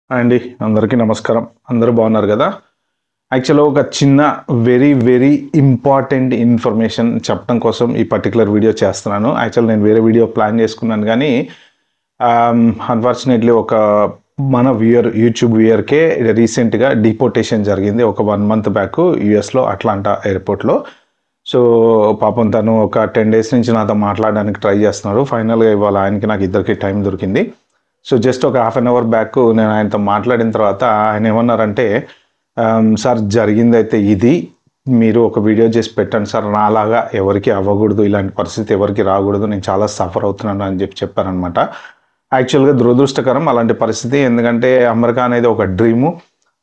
అండి అందరికీ నమస్కారం. అందరూ బాగున్నారు కదా? యాక్చువల్‌గా ఒక చిన్న వెరీ ఇంపార్టెంట్ ఇన్ఫర్మేషన్ చెప్పడం కోసం ఈ పర్టిక్యులర్ వీడియో చేస్తున్నాను. యాక్చువల్ నేను వేరే వీడియో ప్లాన్ చేసుకున్నాను గానీ అన్‌ఫార్చునేట్‌లీ మన యూట్యూబ్ వ్యూయర్‌కే రీసెంట్‌గా డిపోర్టేషన్ జరిగింది. ఒక 1 మంత్ బ్యాక్ యూఎస్‌లో అట్లాంటా ఎయిర్‌పోర్ట్‌లో. సో, పాపం తను ఒక 10 డేస్ నుంచి నాతో మాట్లాడడానికి ట్రై చేస్తున్నాడు. ఫైనల్‌గా ఇవాళ ఆయనకి నాకు ఇద్దరికీ టైం దొరికింది. సో, జస్ట్ ఒక హాఫ్ అన్ అవర్ బ్యాక్ నేను ఆయనతో మాట్లాడిన తర్వాత ఆయన ఏమన్నారంటే, సార్ జరిగిందైతే ఇది. మీరు ఒక వీడియో చేసి పెట్టండి సార్. నాలాగా ఎవరికీ అవ్వకూడదు. ఇలాంటి పరిస్థితి ఎవరికీ రాకూడదు. నేను చాలా సఫర్ అవుతున్నాను అని చెప్పారనమాట. యాక్చువల్‌గా దురదృష్టకరం అలాంటి పరిస్థితి. ఎందుకంటే అమెరికా అనేది ఒక డ్రీము.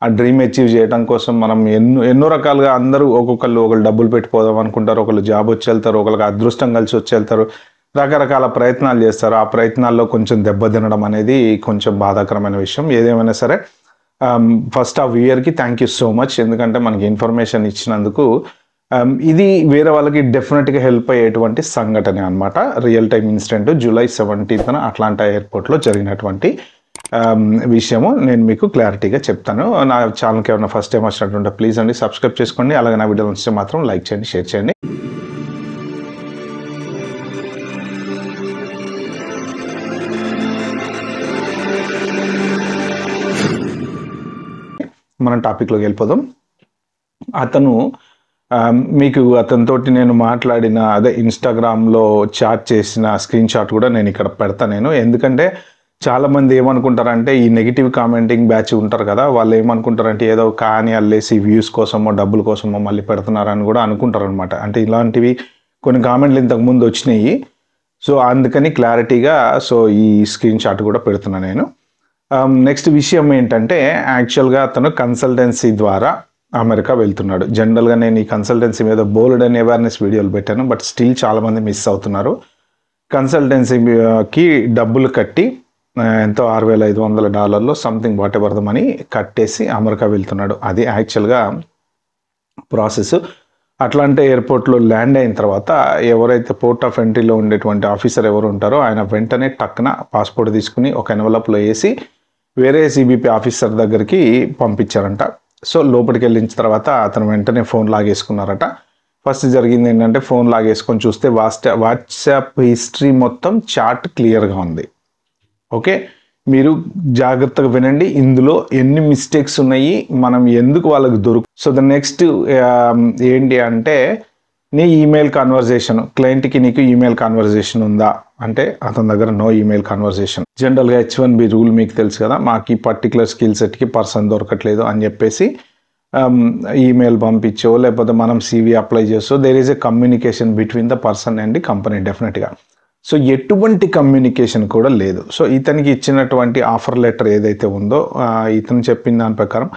ఆ డ్రీమ్ అచీవ్ చేయడం కోసం మనం ఎన్నో రకాలుగా అందరూ ఒకళ్ళు డబ్బులు పెట్టిపోదాం అనుకుంటారు. ఒకళ్ళు జాబ్ వచ్చి వెళ్తారు. ఒకళ్ళకి అదృష్టం కలిసి వచ్చి వెళ్తారు. రకరకాల ప్రయత్నాలు చేస్తారు. ఆ ప్రయత్నాల్లో కొంచెం దెబ్బతినడం అనేది కొంచెం బాధాకరమైన విషయం. ఏదేమైనా సరే ఫస్ట్ ఆ వ్యూయర్‌కి థ్యాంక్ యూ సో మచ్. ఎందుకంటే మనకి ఇన్ఫర్మేషన్ ఇచ్చినందుకు. ఇది వేరే వాళ్ళకి డెఫినెట్‌గా హెల్ప్ అయ్యేటువంటి సంఘటనే అనమాట. రియల్ టైమ్ ఇన్సిడెంట్ జూలై 17న అట్లాంటా ఎయిర్‌పోర్ట్‌లో జరిగినటువంటి విషయము నేను మీకు క్లారిటీగా చెప్తాను. నా ఛానల్‌కి ఎవరైనా ఫస్ట్ టైం వచ్చినట్టుంటే ప్లీజ్ అండి సబ్స్క్రైబ్ చేసుకోండి. అలాగే నా వీడియో నచ్చితే మాత్రం లైక్ చేయండి, షేర్ చేయండి. మనం టాపిక్‌లోకి వెళ్ళిపోదాం. మీకు అతనితోటి నేను మాట్లాడిన ఇన్‌స్టాగ్రామ్‌లో చాట్ చేసిన స్క్రీన్ షాట్ కూడా నేను ఇక్కడ పెడతా నేను. ఎందుకంటే చాలామంది ఏమనుకుంటారంటే ఈ నెగెటివ్ కామెంటింగ్ బ్యాచ్ ఉంటారు కదా! వాళ్ళు ఏమనుకుంటారంటే ఏదో కాని అల్లేసి వ్యూస్ కోసమో, డబ్బుల కోసమో మళ్ళీ పెడుతున్నారని కూడా అనుకుంటారనమాట. అంటే ఇలాంటివి కొన్ని కామెంట్లు ఇంతకుముందు వచ్చినాయి. సో, అందుకని క్లారిటీగా ఈ స్క్రీన్ షాట్ కూడా పెడుతున్నా నేను. నెక్స్ట్ విషయం ఏంటంటే యాక్చువల్‌గా అతను కన్సల్టెన్సీ ద్వారా అమెరికా వెళ్తున్నాడు. జనరల్‌గా నేను ఈ కన్సల్టెన్సీ మీద బోలెడన్ని అవేర్‌నెస్ వీడియోలు పెట్టాను. బట్ స్టిల్ చాలామంది మిస్ అవుతున్నారు. కన్సల్టెన్సీకి డబ్బులు కట్టి ఎంతో $6,500 సంథింగ్ వాటెవర్ ద మనీ కట్టేసి అమెరికా వెళ్తున్నాడు. అది యాక్చువల్‌గా ప్రాసెస్. అట్లాంటా ఎయిర్‌పోర్ట్‌లో ల్యాండ్ అయిన తర్వాత ఎవరైతే పోర్ట్ ఆఫ్ ఎంట్రీలో ఉండేటువంటి ఆఫీసర్ ఎవరు ఉంటారో ఆయన వెంటనే టక్కున పాస్‌పోర్ట్ తీసుకుని ఒక ఎన్వలప్‌లో వేసి వేరే సిబిపి ఆఫీసర్ దగ్గరికి పంపించారంట. సో, లోపలికి వెళ్ళిన తర్వాత అతను వెంటనే ఫోన్ లాగేసుకున్నారట. ఫస్ట్ జరిగింది ఏంటంటే ఫోన్ లాగేసుకొని చూస్తే వాట్సాప్ హిస్టరీ మొత్తం చాట్ క్లియర్‌గా ఉంది. ఓకే. మీరు జాగ్రత్తగా వినండి. ఇందులో ఎన్ని మిస్టేక్స్ ఉన్నాయి, మనం ఎందుకు వాళ్ళకి సో, ద నెక్స్ట్ ఏంటి అంటే నీ ఈమెయిల్ కన్వర్జేషన్ క్లయింట్‌కి నీకు ఈమెయిల్ కన్వర్జేషన్ ఉందా అంటే అతని దగ్గర నో ఈమెయిల్ కన్వర్జేషన్. జనరల్‌గా H1B రూల్ మీకు తెలుసు కదా! మాకు ఈ పర్టిక్యులర్ స్కిల్ సెట్‌కి పర్సన్ దొరకట్లేదు అని చెప్పేసి ఈమెయిల్ పంపించో లేకపోతే మనం సీవీ అప్లై చేసో there is a communication between the person and the company డెఫినెట్‌గా. సో, ఎటువంటి కమ్యూనికేషన్ కూడా లేదు. సో, ఇతనికి ఇచ్చినటువంటి ఆఫర్ లెటర్ ఏదైతే ఉందో ఇతను చెప్పిన దాని ప్రకారం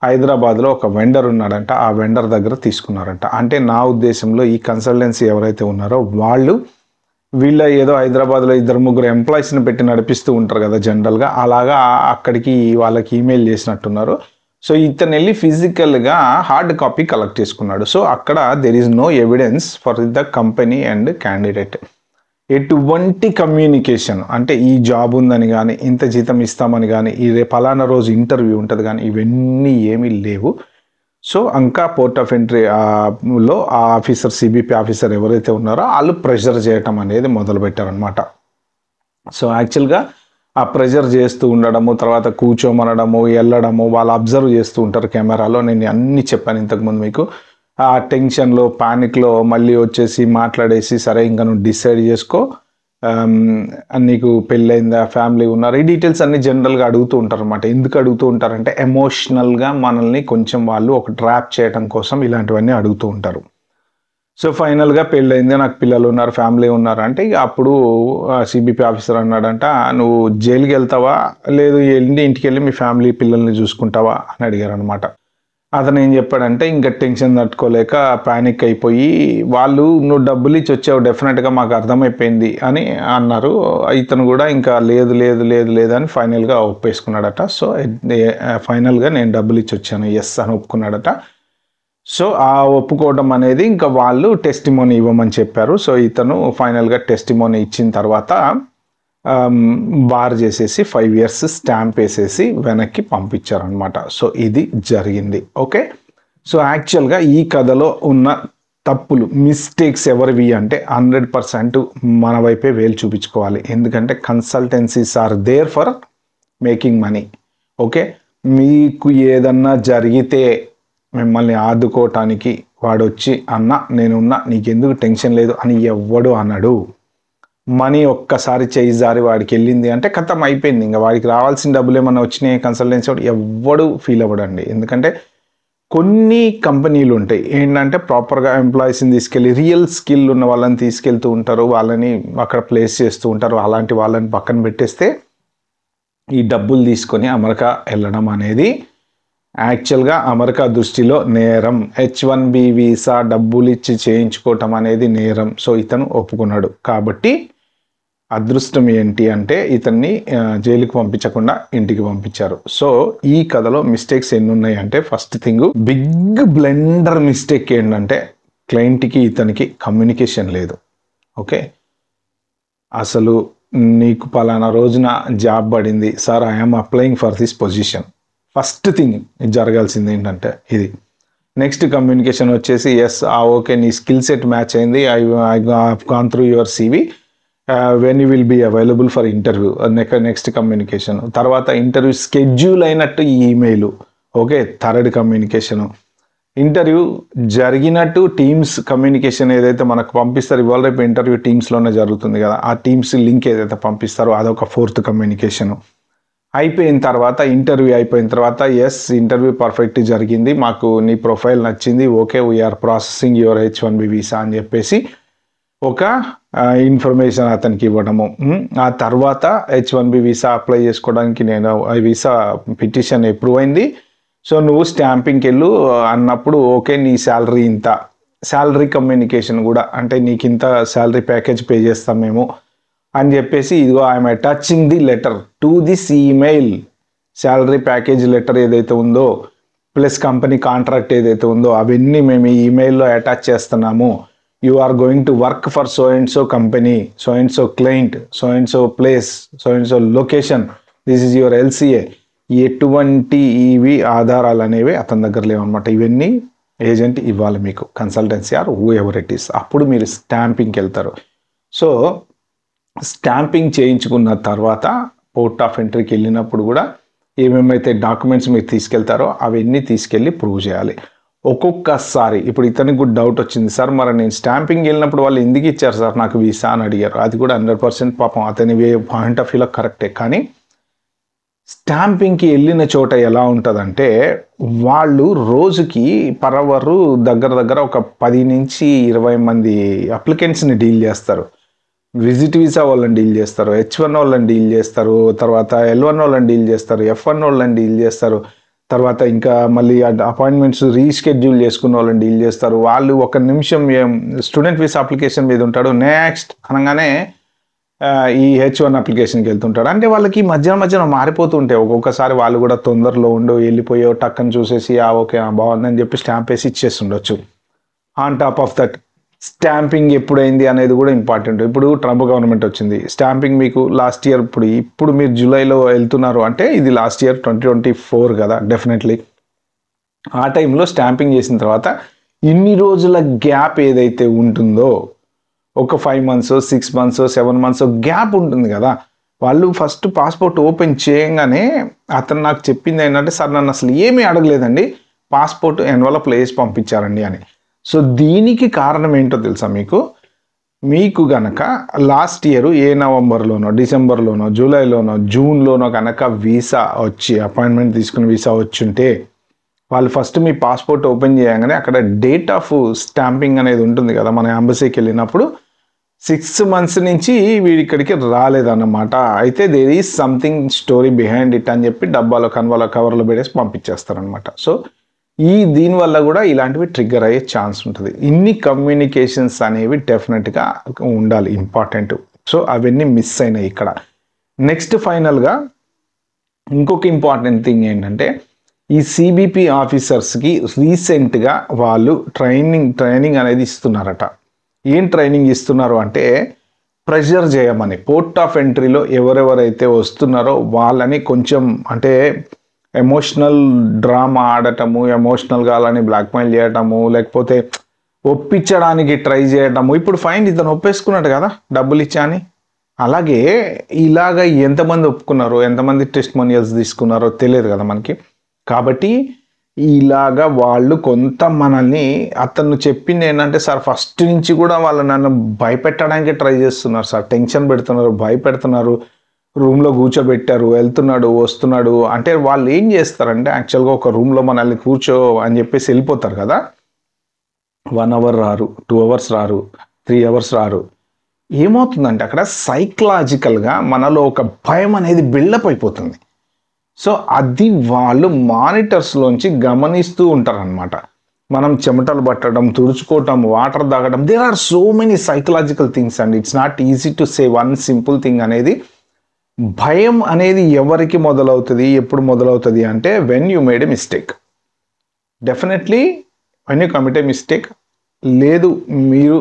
హైదరాబాద్‌లో ఒక వెండర్ ఉన్నాడంట. ఆ వెండర్ దగ్గర తీసుకున్నారంట. అంటే నా ఉద్దేశంలో ఈ కన్సల్టెన్సీ ఎవరైతే ఉన్నారో వాళ్ళు వీళ్ళ ఏదో హైదరాబాద్‌లో ఇద్దరు ముగ్గురు ఎంప్లాయీస్‌ని పెట్టి నడిపిస్తూ ఉంటారు కదా! జనరల్‌గా అలాగా అక్కడికి వాళ్ళకి ఈమెయిల్ చేసినట్టున్నారు. సో, ఇతను వెళ్ళి ఫిజికల్‌గా హార్డ్ కాపీ కలెక్ట్ చేసుకున్నాడు. సో, అక్కడ there is no evidence for the company and candidate. ఎటువంటి కమ్యూనికేషన్ అంటే ఈ జాబ్ ఉందని కానీ, ఇంత జీతం ఇస్తామని కానీ, పలానా రోజు ఇంటర్వ్యూ ఉంటుంది కానీ ఇవన్నీ ఏమీ లేవు. సో, ఇంకా పోర్ట్ ఆఫ్ ఎంట్రీ లో ఆ ఆఫీసర్ సిబిపి ఆఫీసర్ ఎవరైతే ఉన్నారో వాళ్ళు ప్రెషర్ చేయటం అనేది మొదలుపెట్టారనమాట. సో, యాక్చువల్‌గా ఆ ప్రెషర్ చేస్తూ ఉండడము, తర్వాత కూర్చోమనడము, వెళ్ళడము, వాళ్ళు అబ్జర్వ్ చేస్తూ ఉంటారు కెమెరాలో. నేను అన్నీ చెప్పాను ఇంతకుముందు మీకు. ఆ టెన్షన్‌లో, పానిక్‌లో మళ్ళీ వచ్చేసి మాట్లాడేసి సరే ఇంక నువ్వు డిసైడ్ చేసుకో. నీకు పెళ్ళయిందా, ఫ్యామిలీ ఉన్నారు, ఈ డీటెయిల్స్ అన్నీ జనరల్‌గా అడుగుతూ ఉంటారనమాట. ఎందుకు అడుగుతూ ఉంటారంటే ఎమోషనల్‌గా మనల్ని కొంచెం వాళ్ళు ఒక ట్రాప్ చేయడం కోసం ఇలాంటివన్నీ అడుగుతూ ఉంటారు. సో, ఫైనల్‌గా పెళ్ళయింది, నాకు పిల్లలు ఉన్నారు, ఫ్యామిలీ ఉన్నారు అంటే ఇక అప్పుడు సిబిపి ఆఫీసర్ అన్నాడంట, "నువ్వు జైలుకి వెళ్తావా? లేదు ఇంటికెళ్ళి మీ ఫ్యామిలీ పిల్లల్ని చూసుకుంటావా?" అని అడిగారనమాట. అతను ఏం చెప్పాడంటే ఇంకా టెన్షన్ తట్టుకోలేక పానిక్ అయిపోయి వాళ్ళు "నువ్వు డబ్బులు ఇచ్చి వచ్చావు డెఫినెట్‌గా మాకు అర్థమైపోయింది" అని అన్నారు. ఇతను కూడా ఇంకా లేదు అని ఫైనల్‌గా ఒప్పేసుకున్నాడట. సో, ఫైనల్‌గా నేను డబ్బులు ఇచ్చి వచ్చాను యెస్ అని ఒప్పుకున్నాడట. సో, ఆ ఒప్పుకోవడం అనేది ఇంకా వాళ్ళు టెస్టిమోనీ ఇవ్వమని చెప్పారు. సో, ఇతను ఫైనల్‌గా టెస్టిమోనీ ఇచ్చిన తర్వాత బార్ చేసేసి 5 years స్టాంప్ వేసేసి వెనక్కి పంపించారనమాట. సో ఇది జరిగింది. ఓకే, సో యాక్చువల్గా ఈ కథలో ఉన్న తప్పులు, మిస్టేక్స్ ఎవరివి అంటే 100% మన వైపే వేలు చూపించుకోవాలి. ఎందుకంటే consultancies are there for making money. Okay, మీకు ఏదన్నా జరిగితే మిమ్మల్ని ఆదుకోవటానికి వాడు వచ్చి అన్న నేనున్నా నీకెందుకు టెన్షన్ లేదు అని ఎవ్వడు అనడు. మనీ ఒక్కసారి చేయి జారి వాడికి వెళ్ళింది అంటే కథం అయిపోయింది. ఇంకా వాడికి రావాల్సిన డబ్బులు ఏమన్నా వచ్చినాయి కన్సల్టెన్సీ వాడు ఎవ్వడు ఫీల్ అవ్వడండి. ఎందుకంటే కొన్ని కంపెనీలు ఉంటాయి ఏంటంటే ప్రాపర్గా ఎంప్లాయీస్ని తీసుకెళ్ళి రియల్ స్కిల్ ఉన్న వాళ్ళని తీసుకెళ్తూ ఉంటారు, వాళ్ళని అక్కడ ప్లేస్ చేస్తూ ఉంటారు. అలాంటి వాళ్ళని పక్కన పెట్టేస్తే ఈ డబ్బులు తీసుకొని అమెరికా వెళ్ళడం అనేది యాక్చువల్గా అమెరికా దృష్టిలో నేరం. H1B వీసా డబ్బులు ఇచ్చి చేయించుకోవటం అనేది నేరం. సో ఇతను ఒప్పుకున్నాడు. కాబట్టి అదృష్టం ఏంటి అంటే ఇతన్ని జైలుకి పంపించకుండా ఇంటికి పంపించారు. సో ఈ కథలో మిస్టేక్స్ ఎన్ని ఉన్నాయి అంటే first thing, big blender mistake ఏంటంటే క్లయింట్కి ఇతనికి కమ్యూనికేషన్ లేదు. ఓకే, అసలు నీకు పలానా రోజున జాబ్ పడింది sir, I'm applying for this position. First thing జరగాల్సింది ఏంటంటే ఇది. నెక్స్ట్ కమ్యూనికేషన్ వచ్చేసి ఎస్ ఓకే నీ స్కిల్ సెట్ మ్యాచ్ అయింది, I gone through your CV, when you will be available for interview. Next communication. తర్వాత ఇంటర్వ్యూ స్కెడ్యూల్ అయినట్టు email. Okay, third communication. Interview జరిగినట్టు teams communication ఏదైతే మనకు పంపిస్తారు, ఇవాళ రేపు ఇంటర్వ్యూ టీమ్స్లోనే జరుగుతుంది కదా, ఆ టీమ్స్ లింక్ ఏదైతే పంపిస్తారో అదొక ఫోర్త్ కమ్యూనికేషను. అయిపోయిన తర్వాత ఇంటర్వ్యూ అయిపోయిన తర్వాత ఎస్ ఇంటర్వ్యూ పర్ఫెక్ట్ జరిగింది, మాకు నీ ప్రొఫైల్ నచ్చింది, okay we're processing your H1B visa అని చెప్పేసి ఒక ఇన్ఫర్మేషన్ అతనికి ఇవ్వడము. ఆ తర్వాత H1B వీసా అప్లై చేసుకోవడానికి నేను వీసా పిటిషన్ అప్రూవ్ అయింది, సో నువ్వు స్టాంపింగ్కి వెళ్ళు అన్నప్పుడు ఓకే నీ శాలరీ ఇంత, శాలరీ కమ్యూనికేషన్ కూడా అంటే నీకు ఇంత శాలరీ ప్యాకేజ్ పే చేస్తాం మేము అని చెప్పేసి ఇదిగో I'm attaching the letter to this email. Salary package letter ఏదైతే ఉందో ప్లస్ కంపెనీ కాంట్రాక్ట్ ఏదైతే ఉందో అవన్నీ మేము ఈ ఈమెయిల్లో అటాచ్ చేస్తున్నాము. You are going to work for so and so company, so and so client, so and so place, so and so location, this is your LCA. ఎటువంటి ఇవి ఆధారాలు అనేవి అతని దగ్గర లేవన్నమాట. ఇవన్నీ ఏజెంట్ ఇవ్వాలి మీకు, consultancy or whoever it is. అప్పుడు మీరు స్టాంపింగ్కి వెళ్తారు. సో స్టాంపింగ్ చేయించుకున్న తర్వాత పోర్ట్ ఆఫ్ ఎంట్రీకి వెళ్ళినప్పుడు కూడా ఏమేమైతే డాక్యుమెంట్స్ మీరు తీసుకెళ్తారో అవన్నీ తీసుకెళ్ళి ప్రూవ్ చేయాలి. ఒక్కొక్కసారి ఇప్పుడు ఇతనికి కూడా డౌట్ వచ్చింది, సార్ మరి నేను స్టాంపింగ్ వెళ్ళినప్పుడు వాళ్ళు ఎందుకు ఇచ్చారు సార్ నాకు వీసా అని అడిగారు. అది కూడా 100% పాపం అతని పాయింట్ ఆఫ్ వ్యూలో కరెక్టే. కానీ స్టాంపింగ్కి వెళ్ళిన చోట ఎలా ఉంటుందంటే వాళ్ళు రోజుకి పర్ అవర్ దగ్గర ఒక 10 నుంచి 20 మంది అప్లికెంట్స్ని డీల్ చేస్తారు. విజిట్ వీసా వాళ్ళని డీల్ చేస్తారు, H1 వాళ్ళని డీల్ చేస్తారు, తర్వాత L1 వాళ్ళని డీల్ చేస్తారు, F1 వాళ్ళని డీల్ చేస్తారు, తర్వాత ఇంకా మళ్ళీ అపాయింట్మెంట్స్ రీషెడ్యూల్ చేసుకున్న వాళ్ళని డీల్ చేస్తారు. వాళ్ళు ఒక నిమిషం స్టూడెంట్ వీసా అప్లికేషన్ మీద ఉంటాడు, నెక్స్ట్ అనగానే ఈ H1 అప్లికేషన్కి వెళ్తుంటాడు. అంటే వాళ్ళకి మధ్యన మారిపోతూ ఉంటాయి. ఒక్కొక్కసారి వాళ్ళు కూడా తొందరలో ఉండు వెళ్ళిపోయో టక్కని చూసేసి ఓకే బాగుందని చెప్పి స్టాంప్ వేసి ఇచ్చేస్తుండొచ్చు. On top of that stamping ఎప్పుడైంది అనేది కూడా ఇంపార్టెంట్. ఇప్పుడు ట్రంప్ గవర్నమెంట్ వచ్చింది, స్టాంపింగ్ మీకు లాస్ట్ ఇయర్ ఇప్పుడు మీరు జూలైలో వెళ్తున్నారు అంటే ఇది లాస్ట్ ఇయర్ 2024 కదా, డెఫినెట్లీ ఆ టైంలో స్టాంపింగ్ చేసిన తర్వాత ఇన్ని రోజుల గ్యాప్ ఏదైతే ఉంటుందో ఒక 5 months 6 months 7 months గ్యాప్ ఉంటుంది కదా, వాళ్ళు ఫస్ట్ పాస్పోర్ట్ ఓపెన్ చేయగానే అతను నాకు చెప్పింది ఏంటంటే సార్ నన్ను అసలు ఏమీ అడగలేదండి, పాస్పోర్ట్ ఎన్వలప్లో వేసి పంపించారండి అని. సో దీనికి కారణం ఏంటో తెలుసా మీకు గనక లాస్ట్ ఇయర్ ఏ నవంబర్లోనో డిసెంబర్లోనో జూలైలోనో జూన్లోనో కనుక వీసా వచ్చి అపాయింట్మెంట్ తీసుకుని వీసా వచ్చుంటే వాళ్ళు ఫస్ట్ మీ పాస్పోర్ట్ ఓపెన్ చేయగానే అక్కడ డేట్ ఆఫ్ స్టాంపింగ్ అనేది ఉంటుంది కదా, మన ఎంబసీకి వెళ్ళినప్పుడు 6 months నుంచి వీడి ఇక్కడికి రాలేదన్నమాట. అయితే there is something story behind it అని చెప్పి డబ్బాలో కవర్లో పెట్టేసి పంపించేస్తారనమాట. సో దీనివల్ల కూడా ఇలాంటివి ట్రిగ్గర్ అయ్యే ఛాన్స్ ఉంటుంది. ఇన్ని కమ్యూనికేషన్స్ అనేవి డెఫినెట్గా ఉండాలి, ఇంపార్టెంట్. సో అవన్నీ మిస్ అయినాయి ఇక్కడ. నెక్స్ట్ ఫైనల్గా ఇంకొక ఇంపార్టెంట్ థింగ్ ఏంటంటే ఈ CBP ఆఫీసర్స్కి రీసెంట్గా వాళ్ళు ట్రైనింగ్ అనేది ఇస్తున్నారట. ఏం ట్రైనింగ్ ఇస్తున్నారు అంటే ప్రెషర్ చేయమని పోర్ట్ ఆఫ్ ఎంట్రీలో ఎవరెవరైతే వస్తున్నారో వాళ్ళని కొంచెం అంటే ఎమోషనల్ డ్రామా ఆడటము, ఎమోషనల్గా అలాని బ్లాక్మెయిల్ చేయటము, లేకపోతే ఒప్పించడానికి ట్రై చేయటము. ఇప్పుడు ఫైన్ ఇతను ఒప్పేసుకున్నాడు కదా డబ్బులు ఇచ్చా అని. అలాగే ఇలాగ ఎంతమంది ఒప్పుకున్నారో, ఎంతమంది టెస్టిమోనియల్స్ తీసుకున్నారో తెలియదు కదా మనకి. కాబట్టి ఇలాగా వాళ్ళు కొంత మనల్ని, అతను చెప్పింది ఏంటంటే సార్ ఫస్ట్ నుంచి కూడా వాళ్ళు నన్ను భయపెట్టడానికి ట్రై చేస్తున్నారు సార్, టెన్షన్ పెడుతున్నారు, భయపెడుతున్నారు, రూమ్లో కూర్చోబెట్టారు, వెళ్తున్నాడు వస్తున్నాడు అంటే వాళ్ళు ఏం చేస్తారంటే యాక్చువల్గా ఒక రూమ్లో మనల్ని కూర్చో అని చెప్పేసి వెళ్ళిపోతారు కదా. 1 hour రారు, 2 hours రారు, 3 hours రారు. ఏమవుతుందంటే అక్కడ సైకలాజికల్గా మనలో ఒక భయం అనేది బిల్డప్ అయిపోతుంది. సో అది వాళ్ళు మానిటర్స్లోంచి గమనిస్తూ ఉంటారనమాట. మనం చెమటలు పట్టడం, తుడుచుకోవటం, వాటర్ తాగడం, there are so many psychological things and it's not easy to say one simple thing అనేది. భయం అనేది ఎవరికి మొదలవుతుంది, ఎప్పుడు మొదలవుతుంది అంటే when you made a mistake. Definitely when you commit a mistake. లేదు మీరు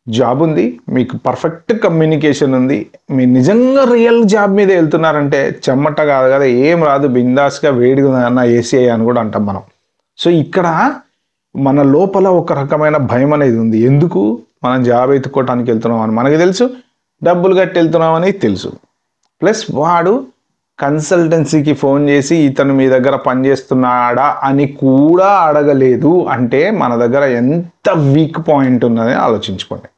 జాబ్ ఉంది, మీకు పర్ఫెక్ట్ కమ్యూనికేషన్ ఉంది, మీరు నిజంగా రియల్ జాబ్ మీద వెళ్తున్నారంటే చెమ్మట కాదు కదా, ఏం రాదు, బిందాస్గా వేడిగా అన్న ఏసీ అని కూడా అంటాం మనం. సో ఇక్కడ మన లోపల ఒక రకమైన భయం అనేది ఉంది. ఎందుకు? మనం జాబ్ ఎత్తుకోవటానికి వెళ్తున్నాం అని మనకి తెలుసు, డబ్బులు కట్టి వెళ్తున్నాం అని తెలుసు. ప్లస్ వాడు కన్సల్టెన్సీకి ఫోన్ చేసి ఇతను మీ దగ్గర పనిచేస్తున్నాడా అని కూడా అడగలేదు అంటే మన దగ్గర ఎంత వీక్ పాయింట్ ఉన్నదని ఆలోచించుకోండి.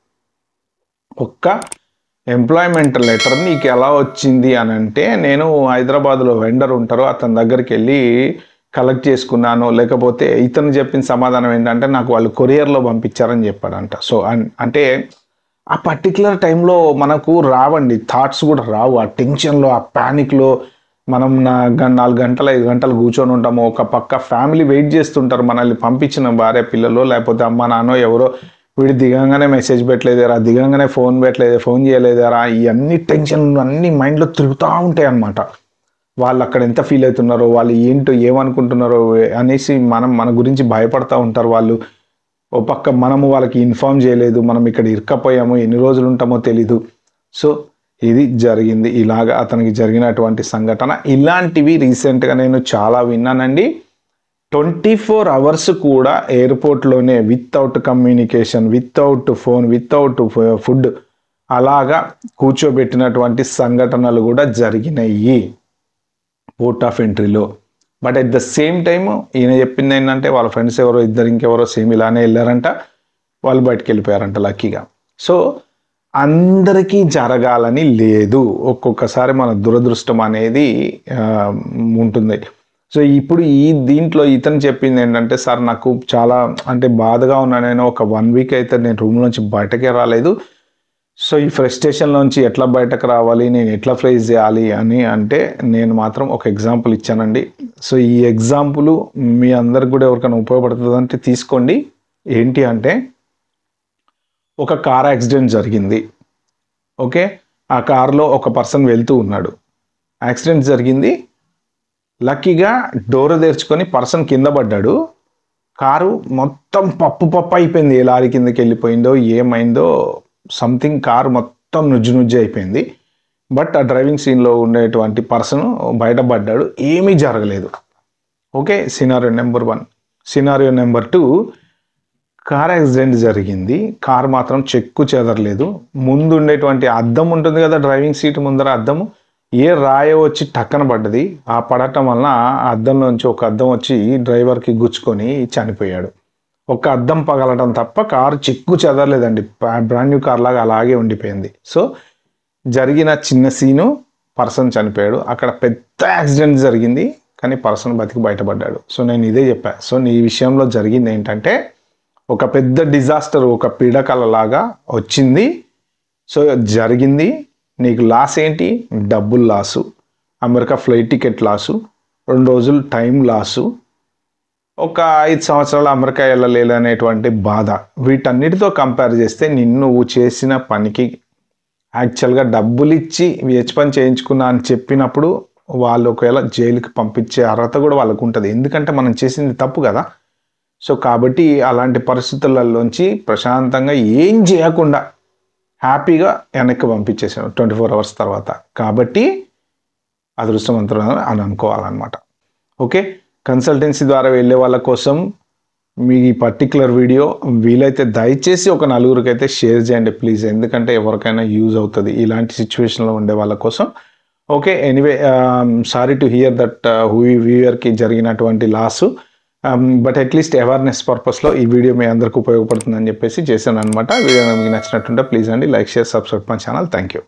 ఒక్క ఎంప్లాయ్మెంట్ లెటర్ నీకు ఎలా వచ్చింది అని అంటే, నేను హైదరాబాద్లో వెండర్ ఉంటారు అతని దగ్గరికి వెళ్ళి కలెక్ట్ చేసుకున్నాను, లేకపోతే ఇతను చెప్పిన సమాధానం ఏంటంటే నాకు వాళ్ళు కొరియర్లో పంపించారని చెప్పాడంట. సో అంటే ఆ పర్టికులర్ టైంలో మనకు రావండి, థాట్స్ కూడా రావు. ఆ టెన్షన్లో, ఆ ప్యానిక్లో మనం 4 గంటలు 5 గంటలు కూర్చొని ఉంటాము. ఒక పక్క ఫ్యామిలీ వెయిట్ చేస్తుంటారు మనల్ని పంపించిన భార్య పిల్లలు, లేకపోతే అమ్మ నాన్నో ఎవరో, వీడు దిగంగానే మెసేజ్ పెట్టలేదేరా, దిగంగానే ఫోన్ పెట్టలేదు, ఫోన్ చేయలేదేరా, ఇవన్నీ టెన్షన్ అన్నీ మైండ్లో తిరుగుతూ ఉంటాయి అన్నమాట. వాళ్ళు అక్కడ ఎంత ఫీల్ అవుతున్నారో, వాళ్ళు ఏంటో ఏమనుకుంటున్నారో అనేసి మన గురించి భయపడతా ఉంటారు వాళ్ళు. ఓ పక్క మనము వాళ్ళకి ఇన్ఫార్మ్ చేయలేదు, మనం ఇక్కడ ఇరుక్కపోయాము, ఎన్ని రోజులు ఉంటామో తెలీదు. సో ఇది జరిగింది, ఇలాగా అతనికి జరిగినటువంటి సంఘటన. ఇలాంటివి రీసెంట్గా నేను చాలా విన్నానండి. 24 hours కూడా ఎయిర్పోర్ట్లోనే without communication, without phone, without food అలాగా కూర్చోబెట్టినటువంటి సంఘటనలు కూడా జరిగినాయి పోర్ట్ ఆఫ్ ఎంట్రీలో. But at the same time ఈయన చెప్పింది ఏంటంటే వాళ్ళ ఫ్రెండ్స్ ఎవరో ఇంకెవరో సేమ్ ఇలానే వెళ్ళారంట, వాళ్ళు బయటకు వెళ్ళిపోయారంట లక్కీగా. సో అందరికీ జరగాలని లేదు, ఒక్కొక్కసారి మన దురదృష్టం అనేది ఉంటుంది. సో ఇప్పుడు దీంట్లో ఇతను చెప్పింది ఏంటంటే, సార్ నాకు చాలా అంటే బాధగా ఉన్నా, నేను ఒక 1 week అయితే నేను రూమ్ నుంచి బయటకే రాలేదు. సో ఈ ఫ్రస్ట్రేషన్లోంచి ఎట్లా బయటకు రావాలి, నేను ఎట్లా ఫేస్ చేయాలి అని అంటే నేను మాత్రం ఒక ఎగ్జాంపుల్ ఇచ్చానండి. సో ఈ ఎగ్జాంపుల్ మీ అందరికి కూడా ఎవరికైనా ఉపయోగపడుతుంది అంటే తీసుకోండి. ఏంటి అంటే, ఒక కార్ యాక్సిడెంట్ జరిగింది. ఓకే, ఆ కార్లో ఒక పర్సన్ వెళ్తూ ఉన్నాడు, యాక్సిడెంట్ జరిగింది. లక్కీగా డోర్ తెరుచుకొని పర్సన్ కింద పడ్డాడు. కారు మొత్తం పప్పు అయిపోయింది, ఏ లారీ కిందకి వెళ్ళిపోయిందో ఏమైందో సంథింగ్, కారు మొత్తం నుజ్జు అయిపోయింది. బట్ ఆ డ్రైవింగ్ సీన్లో ఉండేటువంటి పర్సన్ బయటపడ్డాడు, ఏమీ జరగలేదు. Okay, scenario number 1. Scenario number 2, car accident జరిగింది, కార్ మాత్రం చెక్కు చెదరలేదు. ముందు ఉండేటువంటి అద్దం ఉంటుంది కదా, డ్రైవింగ్ సీట్ ముందర అద్దము, ఏ రాయో వచ్చి టక్కన పడ్డది. ఆ పడటం వలన ఆ అద్దంలోంచి ఒక అద్దం వచ్చి డ్రైవర్కి గుచ్చుకొని చనిపోయాడు. ఒక అద్దం పగలటం తప్ప కారు చెక్కు చెదరలేదండి, బ్రాండ్ న్యూ కార్ లాగా అలాగే ఉండిపోయింది. సో జరిగిన చిన్న సీను, పర్సన్ చనిపోయాడు. అక్కడ పెద్ద యాక్సిడెంట్ జరిగింది కానీ పర్సన్ బతికి బయటపడ్డాడు. సో నేను ఇదే చెప్పా. సో నీ విషయంలో జరిగింది ఏంటంటే, ఒక పెద్ద డిజాస్టర్, ఒక పీడకలలాగా వచ్చింది. సో జరిగింది. నీకు లాస్ ఏంటి? డబ్బులు loss, America flight ticket loss, 2 రోజులు టైం లాసు, ఒక 5 సంవత్సరాలు అమెరికా వెళ్ళలేదనేటువంటి బాధ. వీటన్నిటితో కంపేర్ చేస్తే నువ్వు చేసిన పనికి యాక్చువల్గా డబ్బులు ఇచ్చి పని చేయించుకున్నా అని చెప్పినప్పుడు వాళ్ళు ఒకవేళ జైలుకి పంపించే అర్హత కూడా వాళ్ళకు ఉంటుంది, ఎందుకంటే మనం చేసింది తప్పు కదా. సో కాబట్టి అలాంటి పరిస్థితులలోంచి ప్రశాంతంగా ఏం చేయకుండా హ్యాపీగా వెనక్కి పంపించేసాడు 24 అవర్స్ తర్వాత. కాబట్టి అదృష్టవంతుడు అని అనుకోవాలన్నమాట. ఓకే, కన్సల్టెన్సీ ద్వారా వెళ్ళే వాళ్ళ కోసం మీ ఈ పర్టికులర్ వీడియో వీలైతే దయచేసి ఒక నలుగురికి అయితే షేర్ చేయండి ప్లీజ్, ఎందుకంటే ఎవరికైనా యూజ్ అవుతుంది ఇలాంటి సిచ్యువేషన్లో ఉండే వాళ్ళ కోసం. Okay, anyway sorry to hear that వ్యూయర్కి జరిగినటువంటి లాసు, బట్ అట్లీస్ట్ అవేర్నెస్ పర్పస్లో ఈ వీడియో మీ అందరికి ఉపయోగపడుతుందని చెప్పేసి చేశాను అనమాట. వీడియో మీకు నచ్చినట్టుంటే ప్లీజ్ అండి like, share, subscribe my channel. Thank you.